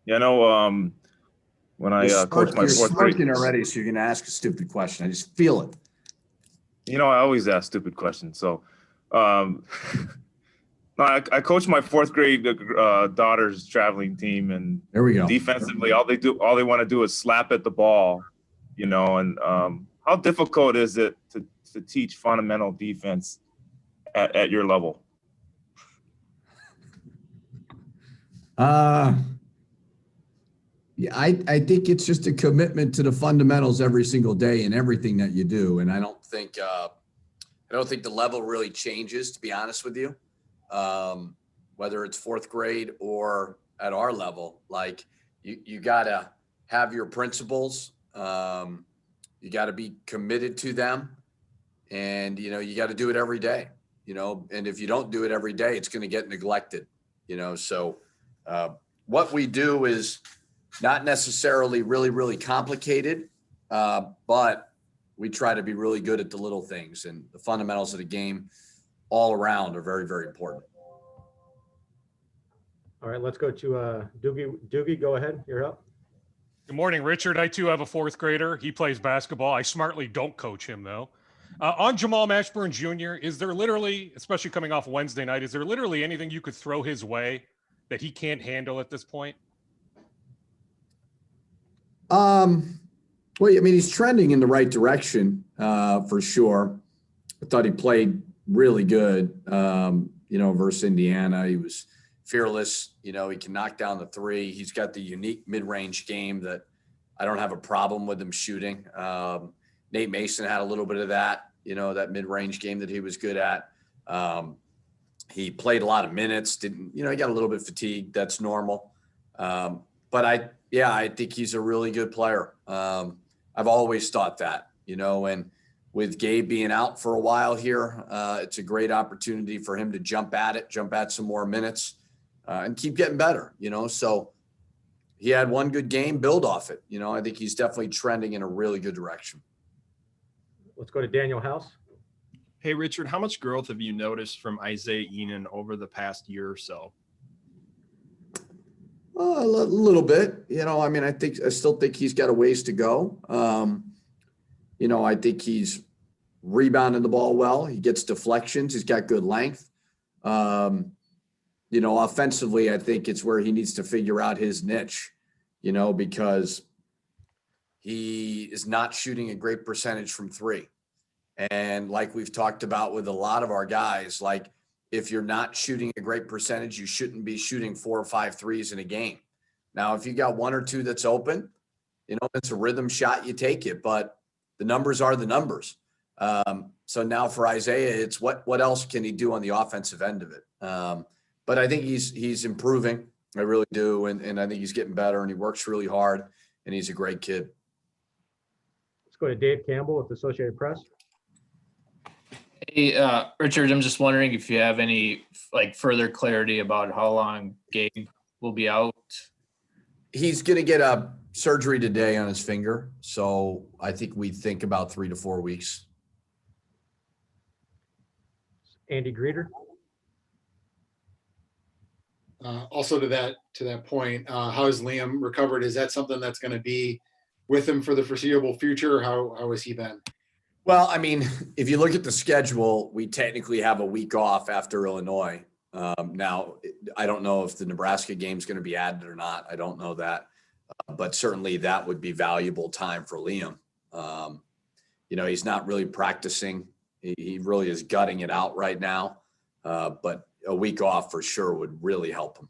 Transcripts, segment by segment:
Yeah, I know. When I coached my fourth grade, you're smirking already, so you're going to ask a stupid question. I just feel it. I always ask stupid questions. So, no, I coached my fourth grade daughter's traveling team, and there we go. Defensively, all they want to do is slap at the ball, And how difficult is it to teach fundamental defense at your level? Yeah, I think it's just a commitment to the fundamentals every single day in everything that you do, and I don't think the level really changes, to be honest with you. Whether it's fourth grade or at our level, like you gotta have your principles. You got to be committed to them, and you got to do it every day. And if you don't do it every day, it's going to get neglected. So what we do is not necessarily really, really complicated, but we try to be really good at the little things, and the fundamentals of the game all around are very, very important. All right, let's go to Doogie. Doogie, go ahead. You're up. Good morning, Richard. I too have a fourth grader. He plays basketball. I smartly don't coach him though. On Jamal Mashburn Jr., is there literally, especially coming off Wednesday night, is there literally anything you could throw his way that he can't handle at this point? Well, he's trending in the right direction for sure. I thought he played really good, versus Indiana. He was fearless. He can knock down the three. He's got the unique mid-range game that I don't have a problem with him shooting. Nate Mason had a little bit of that, that mid-range game that he was good at. He played a lot of minutes, he got a little bit fatigued. That's normal. But I think he's a really good player. I've always thought that, and with Gabe being out for a while here, it's a great opportunity for him to jump at some more minutes. And keep getting better, so he had one good game, build off it. I think he's definitely trending in a really good direction. Let's go to Daniel House. Hey, Richard, how much growth have you noticed from Isaiah Ihnen over the past year or so? A little bit, I still think he's got a ways to go. I think he's rebounding the ball well. He gets deflections. He's got good length. Offensively, I think it's where he needs to figure out his niche, because he is not shooting a great percentage from three. And like we've talked about with a lot of our guys, like if you're not shooting a great percentage, you shouldn't be shooting 4 or 5 threes in a game. Now, if you got 1 or 2 that's open, it's a rhythm shot, you take it, but the numbers are the numbers. So now for Isaiah, it's what else can he do on the offensive end of it? But I think he's improving. I really do. And I think he's getting better, and he works really hard, and he's a great kid. Let's go to Dave Campbell with the Associated Press. Hey, Richard, I'm just wondering if you have any further clarity about how long Gabe will be out. He's going to get a surgery today on his finger. So I think we think about 3 to 4 weeks. Andy Greeter. Also to that point, how has Liam recovered? Is that something that's going to be with him for the foreseeable future? How has he been? Well, if you look at the schedule, we technically have a week off after Illinois. Now, I don't know if the Nebraska game is going to be added or not. I don't know that. But certainly that would be valuable time for Liam. He's not really practicing. He really is gutting it out right now. But a week off for sure would really help him.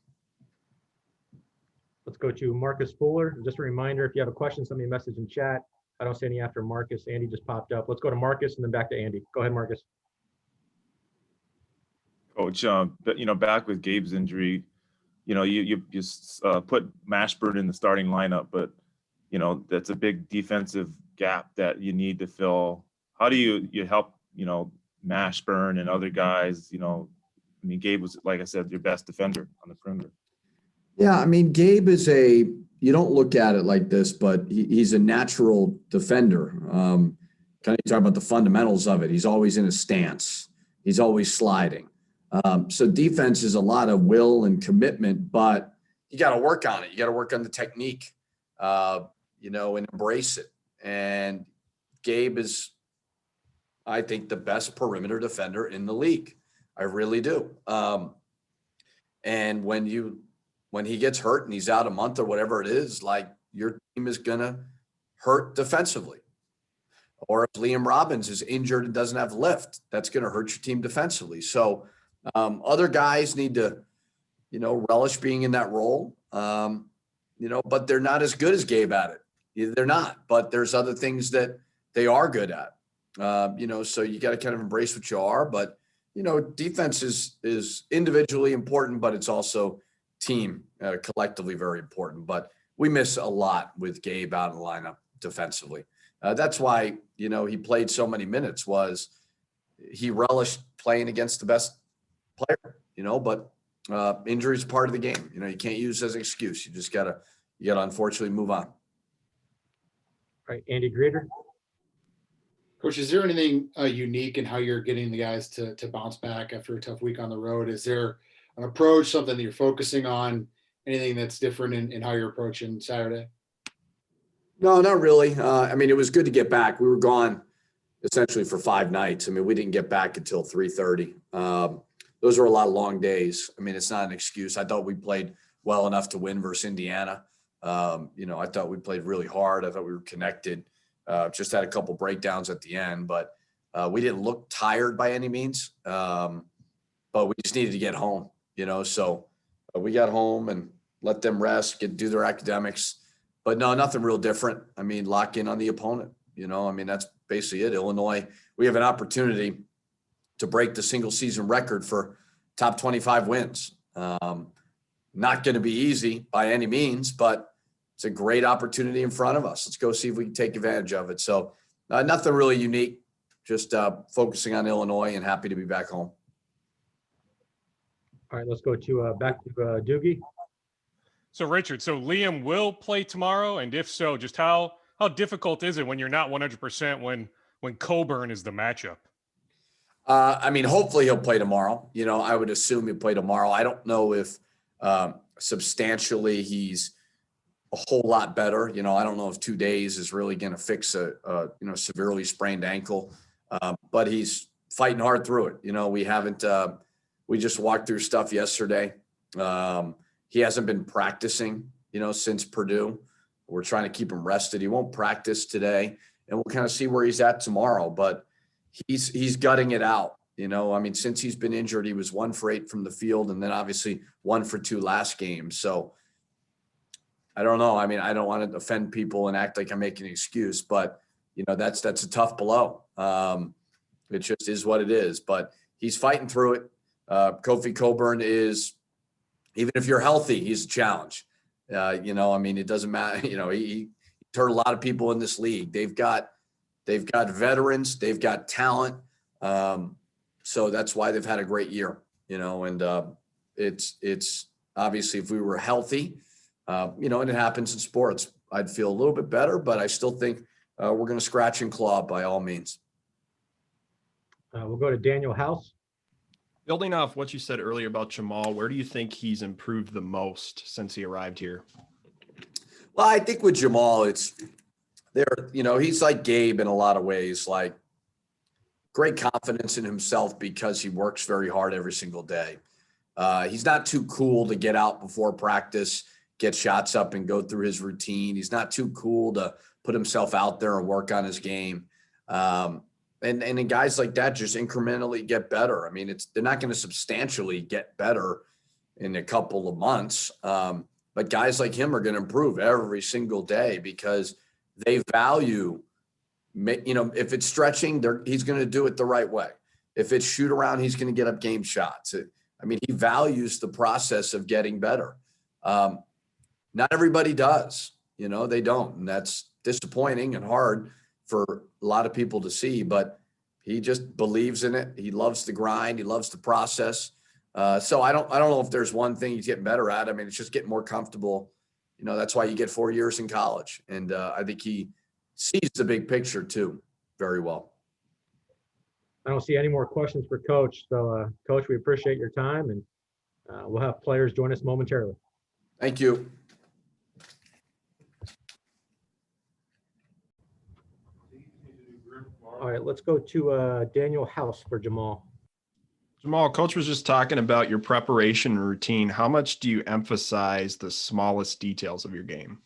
Let's go to Marcus Fuller. Just a reminder, if you have a question, send me a message in chat. I don't see any after Marcus. Andy just popped up. Let's go to Marcus and then back to Andy. Go ahead, Marcus. Coach, back with Gabe's injury, you put Mashburn in the starting lineup, but, that's a big defensive gap that you need to fill. How do you help, Mashburn and other guys, Gabe was, like I said, your best defender on the perimeter. Yeah, Gabe is you don't look at it like this, but he's a natural defender. Kind of talk about the fundamentals of it. He's always in a stance. He's always sliding. So defense is a lot of will and commitment, but you got to work on it. You got to work on the technique, you know, and embrace it. And Gabe is, I think, the best perimeter defender in the league. I really do. And when he gets hurt and he's out a month or whatever it is, like, your team is going to hurt defensively. Or if Liam Robbins is injured and doesn't have lift, that's going to hurt your team defensively. So other guys need to, you know, relish being in that role, you know, but they're not as good as Gabe at it. They're not, but there's other things that they are good at, you know, so you got to kind of embrace what you are. But, you know, defense is individually important, but it's also team collectively very important. But we miss a lot with Gabe out of the lineup defensively. That's why, you know, he played so many minutes, was he relished playing against the best player, you know, but injury is part of the game. You know, you can't use it as an excuse. You just gotta unfortunately move on. All right, Andy Greeter. Coach, is there anything unique in how you're getting the guys to bounce back after a tough week on the road? Is there an approach, something that you're focusing on, anything that's different in how you're approaching Saturday? No, not really. I mean, it was good to get back. We were gone essentially for 5 nights. I mean, we didn't get back until 3:30. Those were a lot of long days. I mean, it's not an excuse. I thought we played well enough to win versus Indiana. You know, I thought we played really hard. I thought we were connected. Just had a couple breakdowns at the end, but we didn't look tired by any means. But we just needed to get home, you know. So we got home and let them rest, do their academics. But no, nothing real different. I mean, lock in on the opponent, you know. I mean, that's basically it. Illinois, we have an opportunity to break the single season record for top 25 wins. Not going to be easy by any means, but it's a great opportunity in front of us. Let's go see if we can take advantage of it. So nothing really unique, just focusing on Illinois and happy to be back home. All right, let's go to back to Doogie. So Richard, so Liam will play tomorrow, and if so, just how difficult is it when you're not 100% when Coburn is the matchup? I mean, hopefully he'll play tomorrow. You know, I would assume he'll play tomorrow. I don't know if substantially he's a whole lot better. You know, I don't know if 2 days is really going to fix a you know, severely sprained ankle, but he's fighting hard through it. You know, we just walked through stuff yesterday. He hasn't been practicing, you know, since Purdue. We're trying to keep him rested. He won't practice today, and we'll kind of see where he's at tomorrow, but he's gutting it out. You know, I mean, since he's been injured, he was 1 for 8 from the field, and then obviously 1 for 2 last game. So I don't know. I mean, I don't want to offend people and act like I'm making an excuse, but you know, that's a tough blow. It just is what it is, but he's fighting through it. Kofi Coburn is, even if you're healthy, he's a challenge. You know, I mean, it doesn't matter. You know, he hurt a lot of people in this league. They've got veterans, they've got talent. So that's why they've had a great year, you know, and it's obviously, if we were healthy, you know, and it happens in sports, I'd feel a little bit better, but I still think we're going to scratch and claw by all means. We'll go to Daniel House. Building off what you said earlier about Jamal, where do you think he's improved the most since he arrived here? Well, I think with Jamal, it's there, you know, he's like Gabe in a lot of ways, like great confidence in himself because he works very hard every single day. He's not too cool to get out before practice, get shots up and go through his routine. He's not too cool to put himself out there and work on his game. And then guys like that just incrementally get better. I mean, they're not going to substantially get better in a couple of months. But guys like him are going to improve every single day because they value, you know, if it's stretching, he's going to do it the right way. If it's shoot around, he's going to get up game shots. I mean, he values the process of getting better. Not everybody does, you know, they don't. And that's disappointing and hard for a lot of people to see, but he just believes in it. He loves the grind. He loves the process. So I don't know if there's one thing he's getting better at. I mean, it's just getting more comfortable. You know, that's why you get 4 years in college. And I think he sees the big picture too very well. I don't see any more questions for Coach. So, Coach, we appreciate your time, and we'll have players join us momentarily. Thank you. All right, let's go to Daniel House for Jamal. Jamal, coach was just talking about your preparation routine. How much do you emphasize the smallest details of your game?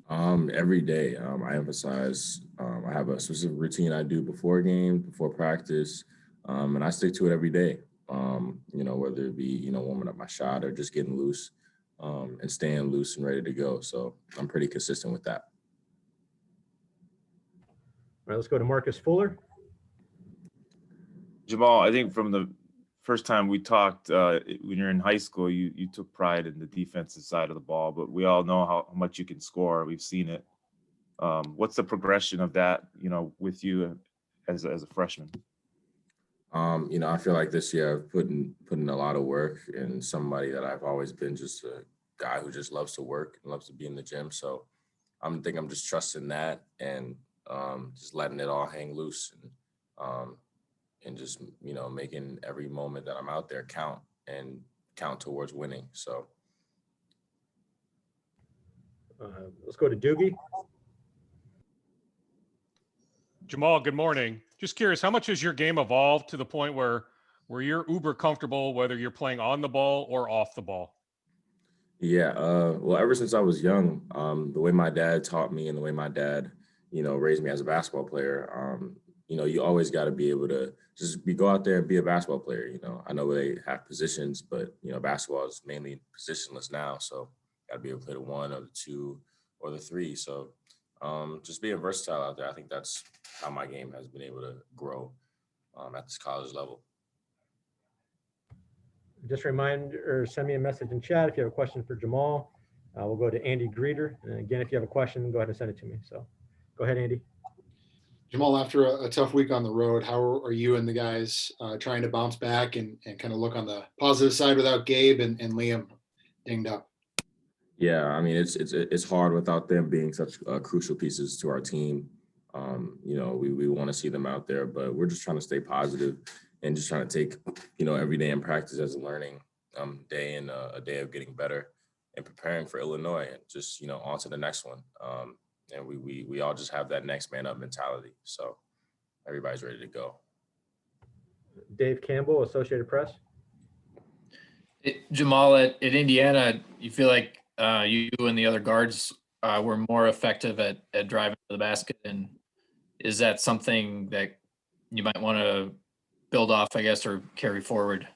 Every day, I emphasize, I have a specific routine I do before game, before practice, and I stick to it every day. Whether it be, warming up my shot or just getting loose, and staying loose and ready to go. So I'm pretty consistent with that. All right, let's go to Marcus Fuller. Jamal, I think from the first time we talked, when you're in high school, you took pride in the defensive side of the ball, but we all know how much you can score. We've seen it. What's the progression of that, with you as a freshman? I feel like this year I've put in a lot of work, and somebody that I've always been just a guy who just loves to work and loves to be in the gym. So I'm just trusting that and just letting it all hang loose and just, making every moment that I'm out there count towards winning. So. Let's go to Doogie. Jamal, good morning. Just curious, how much has your game evolved to the point where you're uber comfortable, whether you're playing on the ball or off the ball? Yeah, well, ever since I was young, the way my dad taught me and the way my dad, raised me as a basketball player, you always got to be able to just go out there and be a basketball player. I know they have positions, but, basketball is mainly positionless now. So got to be able to play the 1 or the 2 or the 3. So just being versatile out there, I think that's how my game has been able to grow at this college level. Just remind or send me a message in chat if you have a question for Jamal. We'll go to Andy Greeter. And again, if you have a question, go ahead and send it to me. So go ahead, Andy. Jamal, after a tough week on the road, how are you and the guys trying to bounce back and kind of look on the positive side without Gabe and Liam dinged up? Yeah, I mean, it's hard without them being such crucial pieces to our team. We want to see them out there, but we're just trying to stay positive and just trying to take, every day in practice as a learning day and a day of getting better and preparing for Illinois and just, on to the next one. And we all just have that next man up mentality. So everybody's ready to go. Dave Campbell, Associated Press. Jamal, at Indiana, you feel like you and the other guards were more effective at driving to the basket. And is that something that you might want to build off, I guess, or carry forward?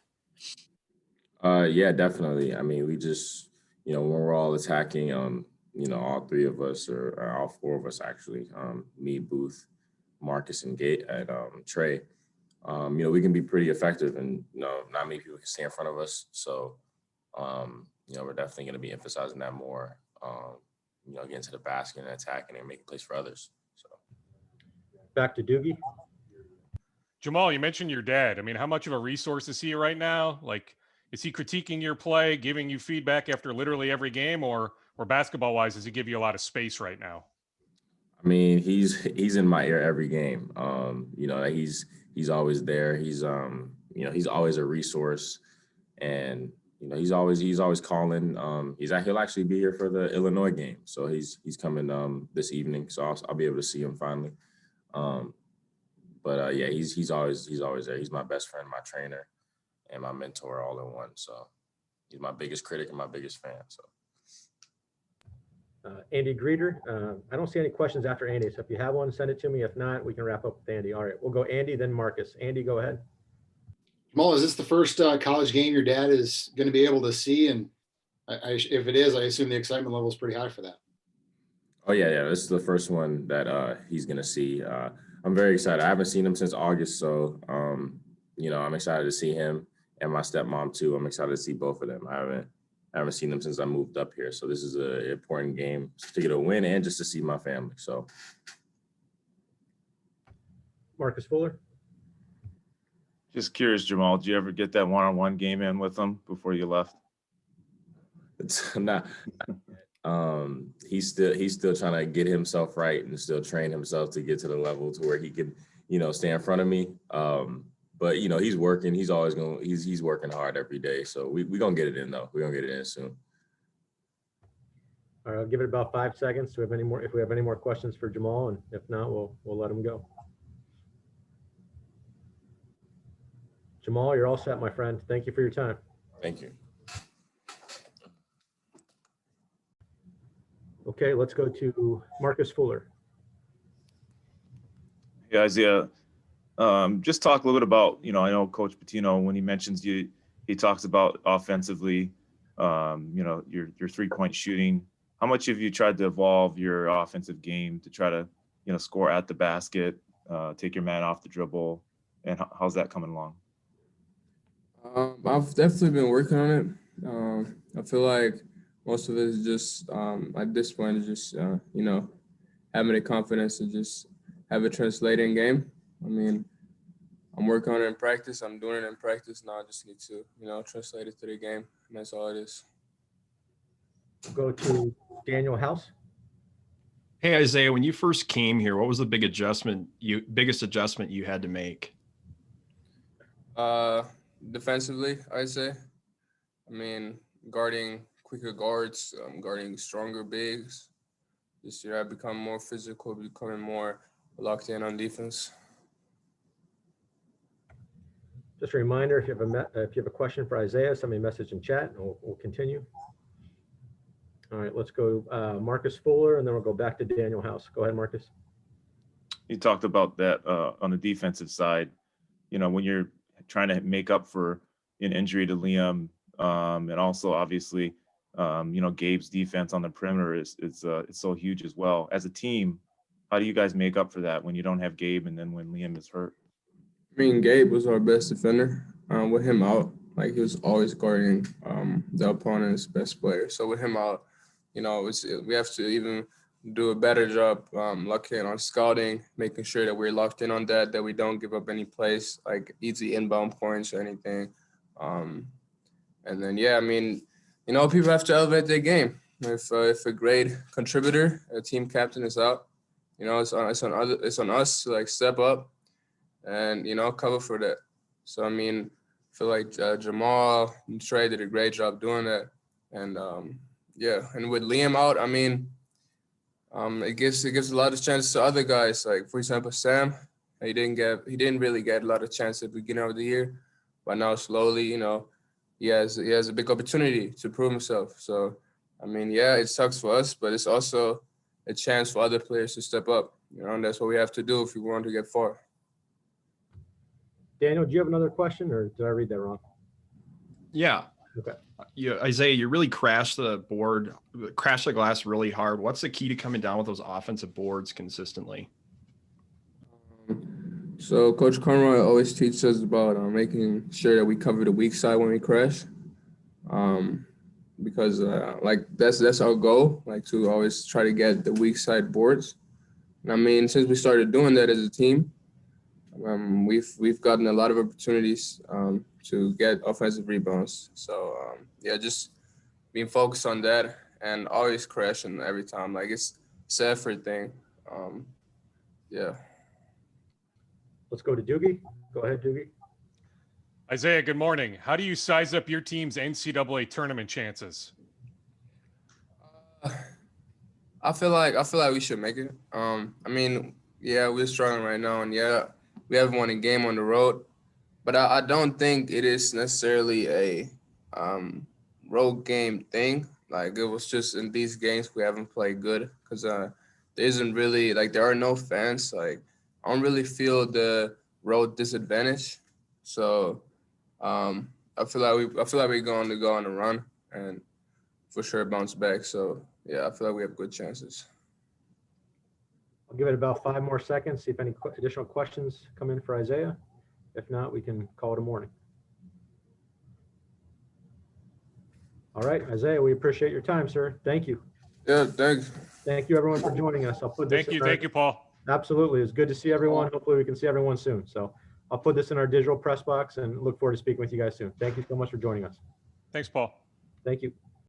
Yeah, definitely. I mean, we just, when we're all attacking, all 3 of us or all 4 of us actually, me, Booth, Marcus, and Trey, we can be pretty effective, and not many people can stay in front of us. So, we're definitely going to be emphasizing that more. Getting to the basket and attacking and making plays for others. So, back to Doogie. Jamal, you mentioned your dad. I mean, how much of a resource is he right now? Like, is he critiquing your play, giving you feedback after literally every game, or basketball wise, does he give you a lot of space right now? I mean, he's in my ear every game. He's always there. He's always a resource, and he's always calling. He'll actually be here for the Illinois game, so he's coming this evening. So I'll be able to see him finally. But yeah, he's always there. He's my best friend, my trainer, and my mentor all in one. So he's my biggest critic and my biggest fan. So. Andy Greeter. I don't see any questions after Andy, so if you have one, send it to me. If not, we can wrap up with Andy. All right, we'll go Andy, then Marcus. Andy, go ahead. Jamal, is this the first college game your dad is going to be able to see? And if it is, I assume the excitement level is pretty high for that. Oh, yeah. This is the first one that he's going to see. I'm very excited. I haven't seen him since August, so, I'm excited to see him and my stepmom, too. I'm excited to see both of them. I haven't seen them since I moved up here, so this is an important game to get a win and just to see my family. So, Marcus Fuller. Just curious, Jamal, did you ever get that one-on-one game in with him before you left? It's not. He's still trying to get himself right and still train himself to get to the level to where he can, stay in front of me. But he's working. He's always he's working hard every day. So we're gonna get it in though. We're gonna get it in soon. All right, I'll give it about 5 seconds. Do we have any more? If we have any more questions for Jamal, and if not, we'll let him go. Jamal, you're all set, my friend. Thank you for your time. Thank you. Okay, let's go to Marcus Fuller. Yeah, Isaiah, just talk a little bit about, I know Coach Pitino, when he mentions you, he talks about offensively, your 3-point shooting. How much have you tried to evolve your offensive game to try to, score at the basket, take your man off the dribble, and how's that coming along? I've definitely been working on it. I feel like most of it is just at this point is just having the confidence to just have it translate in game. I mean, I'm working on it in practice. I'm doing it in practice now. I just need to translate it to the game, and that's all it is. We'll go to Daniel House. Hey, Isaiah, when you first came here, what was the biggest adjustment you had to make? Defensively, I'd say. I mean, guarding quicker guards, guarding stronger bigs. This year, I've become more physical, becoming more locked in on defense. Just a reminder, if you have a question for Isaiah, send me a message in chat, and we'll continue. All right, let's go Marcus Fuller, and then we'll go back to Daniel House. Go ahead, Marcus. You talked about that on the defensive side, when you're trying to make up for an injury to Liam, and also obviously, Gabe's defense on the perimeter is so huge as well. As a team, how do you guys make up for that when you don't have Gabe and then when Liam is hurt? I mean, Gabe was our best defender. With him out, he was always guarding the opponent's best player. So with him out, we have to even do a better job locking in on scouting, making sure that we're locked in on that we don't give up any plays, like easy inbound points or anything. And then, people have to elevate their game. If a great contributor, a team captain is out, it's on us to step up and, cover for that. So, I feel like Jamal and Trey did a great job doing that. And, and with Liam out, it gives a lot of chances to other guys. Like, for example, Sam, he didn't really get a lot of chances at the beginning of the year, but now slowly, he has a big opportunity to prove himself. So, it sucks for us, but it's also a chance for other players to step up. And that's what we have to do if we want to get far. Daniel, do you have another question, or did I read that wrong? Yeah. Okay. Isaiah, you really crashed the glass really hard. What's the key to coming down with those offensive boards consistently? So Coach Conroy always teaches us about making sure that we cover the weak side when we crash, because that's our goal, to always try to get the weak side boards. And since we started doing that as a team, we've gotten a lot of opportunities to get offensive rebounds. So just being focused on that and always crashing every time. It's an effort thing. Let's go to Doogie. Go ahead, Doogie. Isaiah, good morning. How do you size up your team's NCAA tournament chances? I feel like we should make it. We're struggling right now, and we haven't won a game on the road, but I don't think it is necessarily a road game thing. It was just in these games we haven't played good because there isn't really there are no fans. I don't really feel the road disadvantage. So I feel like we're going to go on a run and for sure bounce back. So I feel like we have good chances. I'll give it about 5 more seconds, see if any additional questions come in for Isaiah. If not, we can call it a morning. All right, Isaiah, we appreciate your time, sir. Thank you. Yeah, thanks. Thank you, everyone, for joining us. I'll put this. Thank you, Paul. Absolutely. It's good to see everyone. Hopefully we can see everyone soon. So I'll put this in our digital press box and look forward to speaking with you guys soon. Thank you so much for joining us. Thanks, Paul. Thank you.